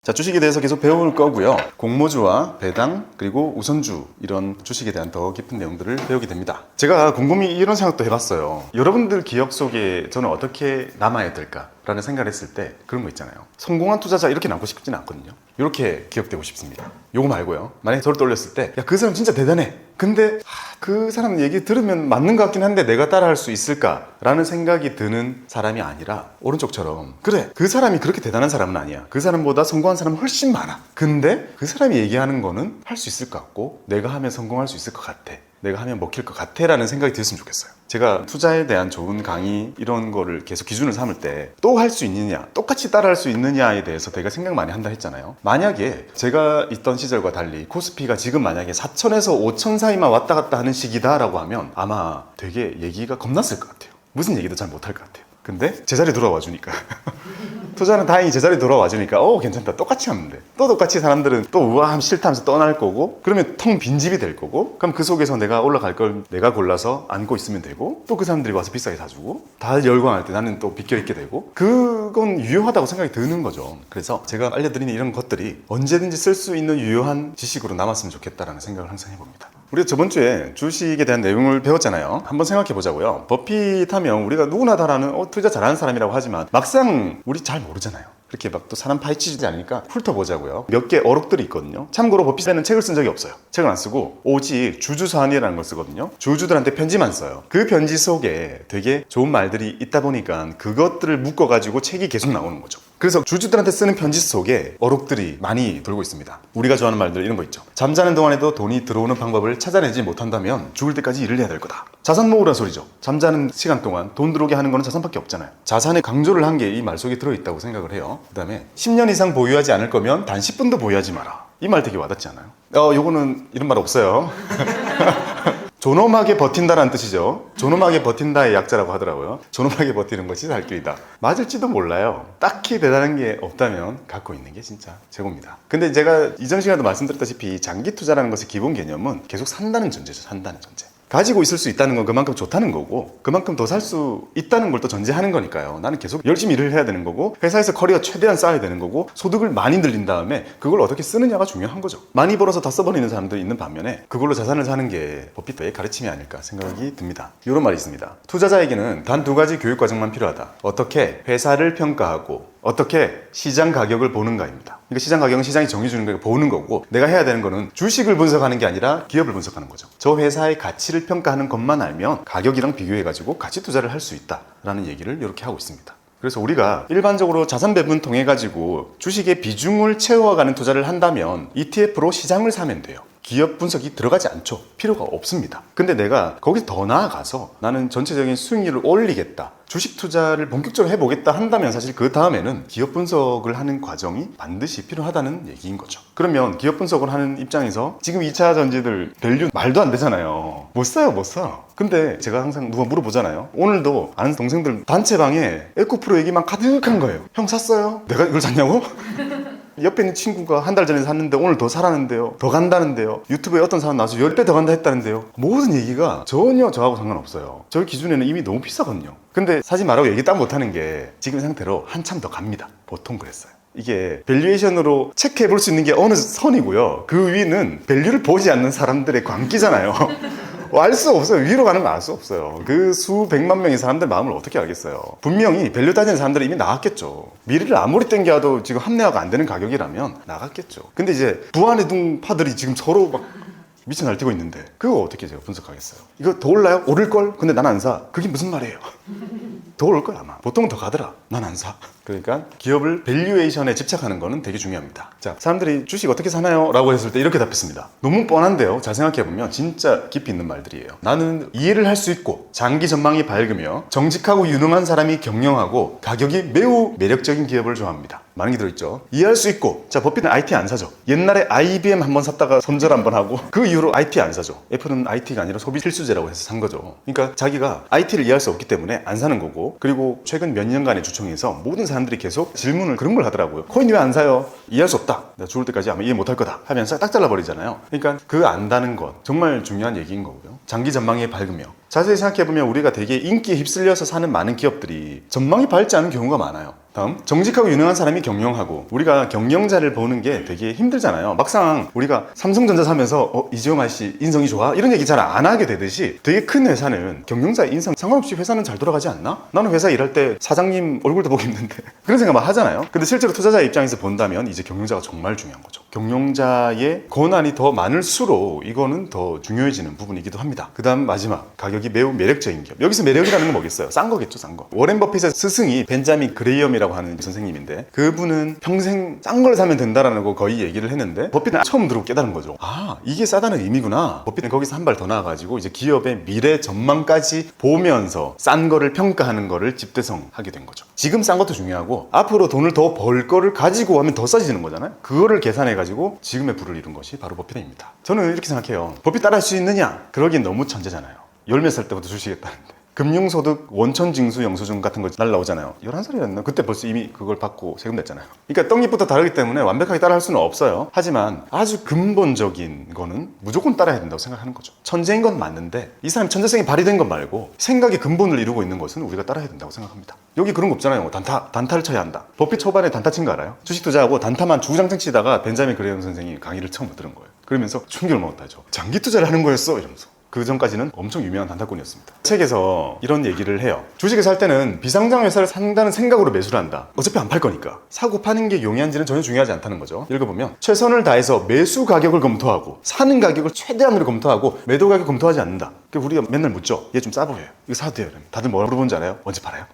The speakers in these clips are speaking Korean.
자, 주식에 대해서 계속 배울 거고요. 공모주와 배당 그리고 우선주 이런 주식에 대한 더 깊은 내용들을 배우게 됩니다. 제가 곰곰이 이런 생각도 해봤어요. 여러분들 기억 속에 저는 어떻게 남아야 될까? 라는 생각을 했을 때 그런 거 있잖아요. 성공한 투자자 이렇게 남고 싶지는 않거든요. 이렇게 기억되고 싶습니다. 요거 말고요. 만약에 저를 떠올렸을 때 야, 그 사람 진짜 대단해. 근데 그 사람 얘기 들으면 맞는 것 같긴 한데 내가 따라할 수 있을까? 라는 생각이 드는 사람이 아니라 오른쪽처럼 그래, 그 사람이 그렇게 대단한 사람은 아니야. 그 사람보다 성공한 사람은 훨씬 많아. 근데 그 사람이 얘기하는 거는 할 수 있을 것 같고 내가 하면 성공할 수 있을 것 같아. 내가 하면 먹힐 것 같아 라는 생각이 들었으면 좋겠어요. 제가 투자에 대한 좋은 강의 이런 거를 계속 기준을 삼을 때 또 할 수 있느냐, 똑같이 따라할 수 있느냐에 대해서 되게 생각 많이 한다 했잖아요. 만약에 제가 있던 시절과 달리 코스피가 지금 만약에 4천에서 5천 사이만 왔다 갔다 하는 시기다 라고 하면 아마 되게 얘기가 겁났을 것 같아요. 무슨 얘기도 잘 못할 것 같아요. 근데 제자리 돌아와 주니까 투자는 다행히 제자리 돌아와 주니까 괜찮다, 똑같이 하면 돼. 또 똑같이 사람들은 또 우아함 싫다 하면서 떠날 거고, 그러면 텅 빈 집이 될 거고, 그럼 그 속에서 내가 올라갈 걸 내가 골라서 안고 있으면 되고, 또 그 사람들이 와서 비싸게 사주고, 다 열광할 때 나는 또 비껴 있게 되고, 그건 유효하다고 생각이 드는 거죠. 그래서 제가 알려드리는 이런 것들이 언제든지 쓸 수 있는 유효한 지식으로 남았으면 좋겠다라는 생각을 항상 해봅니다. 우리가 저번 주에 주식에 대한 내용을 배웠잖아요. 한번 생각해 보자고요. 버핏 하면 우리가 누구나 다 아는 투자 잘하는 사람이라고 하지만 막상 우리 잘 모르잖아요. 그렇게 막 또 사람 파헤치지 않으니까 훑어보자고요. 몇 개 어록들이 있거든요. 참고로 버핏에는 책을 쓴 적이 없어요. 책을 안 쓰고 오직 주주서한이라는 걸 쓰거든요. 주주들한테 편지만 써요. 그 편지 속에 되게 좋은 말들이 있다 보니까 그것들을 묶어가지고 책이 계속 나오는 거죠. 그래서 주주들한테 쓰는 편지 속에 어록들이 많이 돌고 있습니다. 우리가 좋아하는 말들 이런 거 있죠. 잠자는 동안에도 돈이 들어오는 방법을 찾아내지 못한다면 죽을 때까지 일을 해야 될 거다. 자산 모으란 소리죠. 잠자는 시간 동안 돈 들어오게 하는 거는 자산밖에 없잖아요. 자산의 강조를 한 게 이 말 속에 들어있다고 생각을 해요. 그 다음에 10년 이상 보유하지 않을 거면 단 10분도 보유하지 마라. 이 말 되게 와닿지 않아요? 요거는 이런 말 없어요. 존엄하게 버틴다라는 뜻이죠. 존엄하게 버틴다의 약자라고 하더라고요. 존엄하게 버티는 것이 살 길이다. 맞을지도 몰라요. 딱히 대단한 게 없다면 갖고 있는 게 진짜 최고입니다. 근데 제가 이전 시간에도 말씀드렸다시피 장기 투자라는 것의 기본 개념은 계속 산다는 전제죠. 산다는 전제. 가지고 있을 수 있다는 건 그만큼 좋다는 거고, 그만큼 더 살 수 있다는 걸 또 전제하는 거니까요. 나는 계속 열심히 일을 해야 되는 거고, 회사에서 커리어 최대한 쌓아야 되는 거고, 소득을 많이 늘린 다음에 그걸 어떻게 쓰느냐가 중요한 거죠. 많이 벌어서 다 써버리는 사람들이 있는 반면에 그걸로 자산을 사는 게 버핏의 가르침이 아닐까 생각이 듭니다. 이런 말이 있습니다. 투자자에게는 단 2가지 교육 과정만 필요하다. 어떻게 회사를 평가하고 어떻게 시장 가격을 보는가입니다. 그러니까 시장 가격은 시장이 정해주는 거 보는 거고, 내가 해야 되는 거는 주식을 분석하는 게 아니라 기업을 분석하는 거죠. 저 회사의 가치를 평가하는 것만 알면 가격이랑 비교해가지고 가치 투자를 할 수 있다라는 얘기를 이렇게 하고 있습니다. 그래서 우리가 일반적으로 자산 배분 통해 가지고 주식의 비중을 채워가는 투자를 한다면 ETF로 시장을 사면 돼요. 기업 분석이 들어가지 않죠. 필요가 없습니다. 근데 내가 거기서 더 나아가서 나는 전체적인 수익률을 올리겠다, 주식 투자를 본격적으로 해보겠다 한다면 사실 그 다음에는 기업 분석을 하는 과정이 반드시 필요하다는 얘기인 거죠. 그러면 기업 분석을 하는 입장에서 지금 2차 전지들 밸류 말도 안 되잖아요. 못 사요, 못 사. 근데 제가 항상 누가 물어보잖아요. 오늘도 아는 동생들 단체방에 에코프로 얘기만 가득한 거예요. 형 샀어요? 내가 이걸 샀냐고? 옆에 있는 친구가 한 달 전에 샀는데 오늘 더 사라는데요, 더 간다는데요, 유튜브에 어떤 사람 나와서 10배 더 간다 했다는데요. 모든 얘기가 전혀 저하고 상관없어요. 저 기준에는 이미 너무 비싸거든요. 근데 사지 말라고 얘기 딱 못하는 게 지금 상태로 한참 더 갑니다. 보통 그랬어요. 이게 밸류에이션으로 체크해 볼 수 있는 게 어느 선이고요, 그 위는 밸류를 보지 않는 사람들의 광기잖아요. 알 수 없어요. 위로 가는 거 알 수 없어요. 그 수백만 명의 사람들 마음을 어떻게 알겠어요. 분명히 밸류 따지는 사람들은 이미 나갔겠죠. 미래를 아무리 땡겨도 지금 합리화가 안 되는 가격이라면 나갔겠죠. 근데 이제 부안의 둥파들이 지금 서로 막 미쳐 날뛰고 있는데 그거 어떻게 제가 분석하겠어요. 이거 더 올라요? 오를걸? 근데 난 안 사. 그게 무슨 말이에요? 더 오를 거야 아마. 보통은 더 가더라. 난 안 사. 그러니까 기업을 밸류에이션에 집착하는 거는 되게 중요합니다. 자, 사람들이 주식 어떻게 사나요? 라고 했을 때 이렇게 답했습니다. 너무 뻔한데요. 잘 생각해보면 진짜 깊이 있는 말들이에요. 나는 이해를 할 수 있고 장기 전망이 밝으며 정직하고 유능한 사람이 경영하고 가격이 매우 매력적인 기업을 좋아합니다. 많은 게 들어있죠. 이해할 수 있고, 자, 버핏은 IT 안 사죠. 옛날에 IBM 한번 샀다가 손절 한번 하고 그 이후로 IT 안 사죠. 애플은 IT가 아니라 소비 필수제라고 해서 산 거죠. 그러니까 자기가 IT를 이해할 수 없기 때문에 안 사는 거고, 그리고 최근 몇 년간의 주총에서 모든 사람들이 계속 질문을 그런 걸 하더라고요. 코인 왜 안 사요? 이해할 수 없다. 내가 죽을 때까지 아마 이해 못할 거다 하면서 딱 잘라버리잖아요. 그러니까 그 안다는 것 정말 중요한 얘기인 거고요. 장기 전망이 밝으며, 자세히 생각해보면 우리가 되게 인기에 휩쓸려서 사는 많은 기업들이 전망이 밝지 않은 경우가 많아요. 다음, 정직하고 유능한 사람이 경영하고. 우리가 경영자를 보는 게 되게 힘들잖아요. 막상 우리가 삼성전자 사면서 이재용 아저씨 인성이 좋아? 이런 얘기 잘 안 하게 되듯이 되게 큰 회사는 경영자 인성 상관없이 회사는 잘 돌아가지 않나? 나는 회사 일할 때 사장님 얼굴도 보기 힘든데 그런 생각만 하잖아요. 근데 실제로 투자자 입장에서 본다면 이제 경영자가 정말 중요한 거죠. 경영자의 권한이 더 많을수록 이거는 더 중요해지는 부분이기도 합니다. 그 다음 마지막, 가격이 매우 매력적인 기업. 여기서 매력이라는 건 뭐겠어요? 싼 거겠죠, 싼 거. 워렌 버핏의 스승이 벤자민 그레이엄이라고 하는 선생님인데, 그분은 평생 싼 걸 사면 된다라는 거 거의 얘기를 했는데, 버핏은 처음 들고 깨달은 거죠. 아, 이게 싸다는 의미구나. 버핏은 거기서 한 발 더 나아가지고 이제 기업의 미래 전망까지 보면서 싼 거를 평가하는 거를 집대성하게 된 거죠. 지금 싼 것도 중요하고 앞으로 돈을 더 벌 거를 가지고 하면 더 싸지는 거잖아요. 그거를 계산해가지고 지금의 부를 이룬 것이 바로 버핏입니다. 저는 이렇게 생각해요. 버핏 따라할 수 있느냐? 그러긴 너무 천재잖아요. 10몇 살 때부터 주식했다는데. 금융소득 원천징수 영수증 같은 거 날라오잖아요. 11살이었나? 그때 벌써 이미 그걸 받고 세금 냈잖아요. 그러니까 떡잎부터 다르기 때문에 완벽하게 따라할 수는 없어요. 하지만 아주 근본적인 거는 무조건 따라야 된다고 생각하는 거죠. 천재인 건 맞는데 이 사람이 천재성이 발휘된 것 말고 생각의 근본을 이루고 있는 것은 우리가 따라야 된다고 생각합니다. 여기 그런 거 없잖아요. 단타를 쳐야 한다. 버핏 초반에 단타 친 거 알아요? 주식 투자하고 단타만 주구장창 치다가 벤자민 그레이엄 선생이 강의를 처음 들은 거예요. 그러면서 충격을 먹었다죠. 장기 투자를 하는 거였어 이러면서. 그 전까지는 엄청 유명한 단타꾼이었습니다. 책에서 이런 얘기를 해요. 주식을 살 때는 비상장 회사를 산다는 생각으로 매수를 한다. 어차피 안 팔 거니까. 사고 파는 게 용이한지는 전혀 중요하지 않다는 거죠. 읽어보면 최선을 다해서 매수 가격을 검토하고 사는 가격을 최대한으로 검토하고 매도 가격 검토하지 않는다. 우리가 맨날 묻죠. 얘 좀 싸보여요. 이거 사도 돼요? 다들 뭐라 물어보는지 알아요? 언제 팔아요?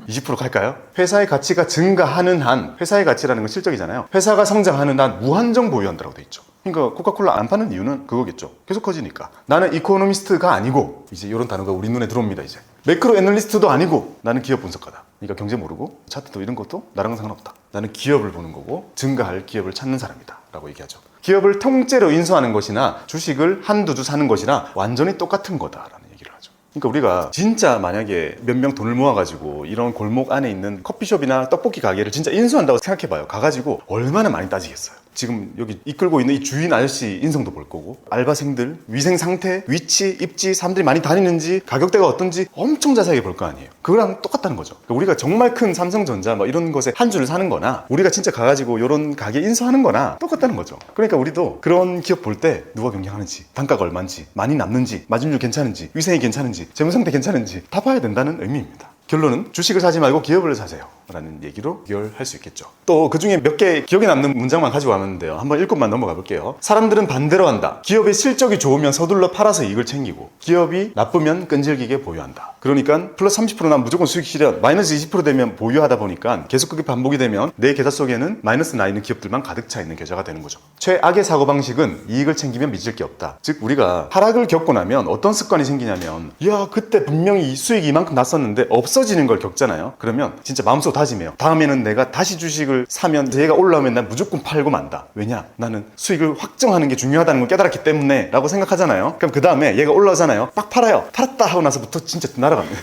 20% 갈까요? 회사의 가치가 증가하는 한, 회사의 가치라는 건 실적이잖아요. 회사가 성장하는 한 무한정 보유한다고 돼 있죠. 그러니까 코카콜라 안 파는 이유는 그거겠죠. 계속 커지니까. 나는 이코노미스트가 아니고, 이제 이런 단어가 우리 눈에 들어옵니다. 이제 매크로 애널리스트도 아니고, 나는 기업 분석가다. 그러니까 경제 모르고 차트도 이런 것도 나랑은 상관없다. 나는 기업을 보는 거고 증가할 기업을 찾는 사람이다 라고 얘기하죠. 기업을 통째로 인수하는 것이나 주식을 한두 주 사는 것이나 완전히 똑같은 거다라는 얘기를 하죠. 그러니까 우리가 진짜 만약에 몇 명 돈을 모아가지고 이런 골목 안에 있는 커피숍이나 떡볶이 가게를 진짜 인수한다고 생각해봐요. 가가지고 얼마나 많이 따지겠어요. 지금 여기 이끌고 있는 이 주인 아저씨 인성도 볼 거고, 알바생들 위생 상태, 위치, 입지, 사람들이 많이 다니는지, 가격대가 어떤지 엄청 자세하게 볼 거 아니에요. 그거랑 똑같다는 거죠. 그러니까 우리가 정말 큰 삼성전자 뭐 이런 것에 한 줄을 사는 거나, 우리가 진짜 가가지고 이런 가게 인수하는 거나 똑같다는 거죠. 그러니까 우리도 그런 기업 볼 때 누가 경영하는지, 단가가 얼마인지, 많이 남는지, 마진율 괜찮은지, 위생이 괜찮은지, 재무 상태 괜찮은지 다 봐야 된다는 의미입니다. 결론은 주식을 사지 말고 기업을 사세요 라는 얘기로 연결할 수 있겠죠. 또 그중에 몇 개 기억에 남는 문장만 가지고 왔는데요. 한번 읽고만 넘어가 볼게요. 사람들은 반대로 한다. 기업의 실적이 좋으면 서둘러 팔아서 이익을 챙기고, 기업이 나쁘면 끈질기게 보유한다. 그러니까 플러스 30%나 무조건 수익 실현, 마이너스 20% 되면 보유하다 보니까 계속 그게 반복이 되면 내 계좌 속에는 마이너스 나 있는 기업들만 가득 차 있는 계좌가 되는 거죠. 최악의 사고방식은 이익을 챙기면 믿을 게 없다. 즉 우리가 하락을 겪고 나면 어떤 습관이 생기냐면, 야 그때 분명히 수익이 이만큼 났었는데 없어지는 걸 겪잖아요. 그러면 진짜 마음속으로 다짐해요. 다음에는 내가 다시 주식을 사면 얘가 올라오면 난 무조건 팔고 만다. 왜냐? 나는 수익을 확정하는 게 중요하다는 걸 깨달았기 때문에 라고 생각하잖아요. 그럼 그 다음에 얘가 올라오잖아요. 막 팔아요. 팔았다 하고 나서부터 진짜 날아갑니다.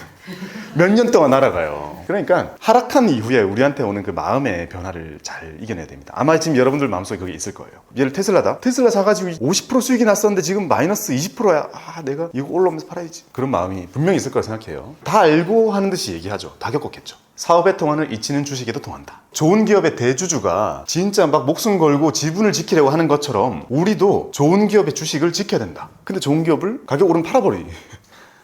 몇 년 동안 날아가요. 그러니까 하락한 이후에 우리한테 오는 그 마음의 변화를 잘 이겨내야 됩니다. 아마 지금 여러분들 마음속에 그게 있을 거예요. 예를 테슬라다. 테슬라 사가지고 50% 수익이 났었는데 지금 마이너스 20%야. 아 내가 이거 올라오면서 팔아야지. 그런 마음이 분명히 있을 거라 생각해요. 다 알고 하는 듯이 얘기하죠. 다 겪었겠죠. 사업의 통한을 잊히는 주식에도 통한다. 좋은 기업의 대주주가 진짜 막 목숨 걸고 지분을 지키려고 하는 것처럼 우리도 좋은 기업의 주식을 지켜야 된다. 근데 좋은 기업을 가격 오르면 팔아버리.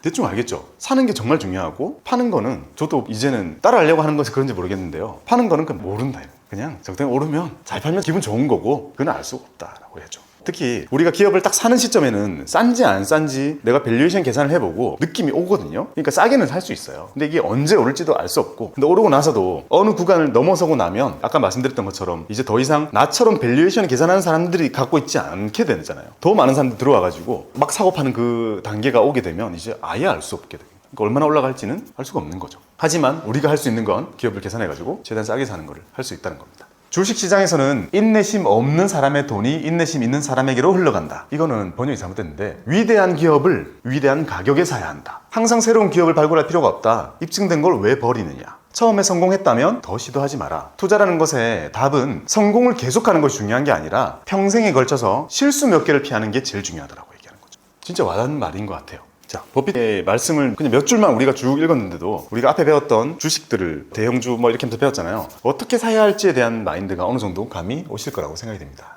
대충 알겠죠? 사는 게 정말 중요하고, 파는 거는 저도 이제는 따라하려고 하는 것이 그런지 모르겠는데요. 파는 거는 그냥 모른다. 그냥 적당히 오르면 잘 팔면 기분 좋은 거고, 그건 알 수가 없다라고 해야죠. 특히 우리가 기업을 딱 사는 시점에는 싼지 안 싼지 내가 밸류에이션 계산을 해보고 느낌이 오거든요. 그러니까 싸게는 살 수 있어요. 근데 이게 언제 오를지도 알 수 없고, 근데 오르고 나서도 어느 구간을 넘어서고 나면 아까 말씀드렸던 것처럼 이제 더 이상 나처럼 밸류에이션 계산하는 사람들이 갖고 있지 않게 되잖아요. 더 많은 사람들이 들어와가지고 막 사고 파는 그 단계가 오게 되면 이제 아예 알 수 없게 돼요. 그러니까 얼마나 올라갈지는 알 수가 없는 거죠. 하지만 우리가 할 수 있는 건 기업을 계산해가지고 최대한 싸게 사는 걸 할 수 있다는 겁니다. 주식시장에서는 인내심 없는 사람의 돈이 인내심 있는 사람에게로 흘러간다. 이거는 번역이 잘못됐는데, 위대한 기업을 위대한 가격에 사야 한다. 항상 새로운 기업을 발굴할 필요가 없다. 입증된 걸 왜 버리느냐. 처음에 성공했다면 더 시도하지 마라. 투자라는 것의 답은 성공을 계속하는 것이 중요한 게 아니라 평생에 걸쳐서 실수 몇 개를 피하는 게 제일 중요하다고 얘기하는 거죠. 진짜 와닿는 말인 것 같아요. 자, 버핏의 말씀을 그냥 몇 줄만 우리가 쭉 읽었는데도 우리가 앞에 배웠던 주식들을 대형주 뭐 이렇게 하면서 배웠잖아요. 어떻게 사야 할지에 대한 마인드가 어느 정도 감이 오실 거라고 생각이 됩니다.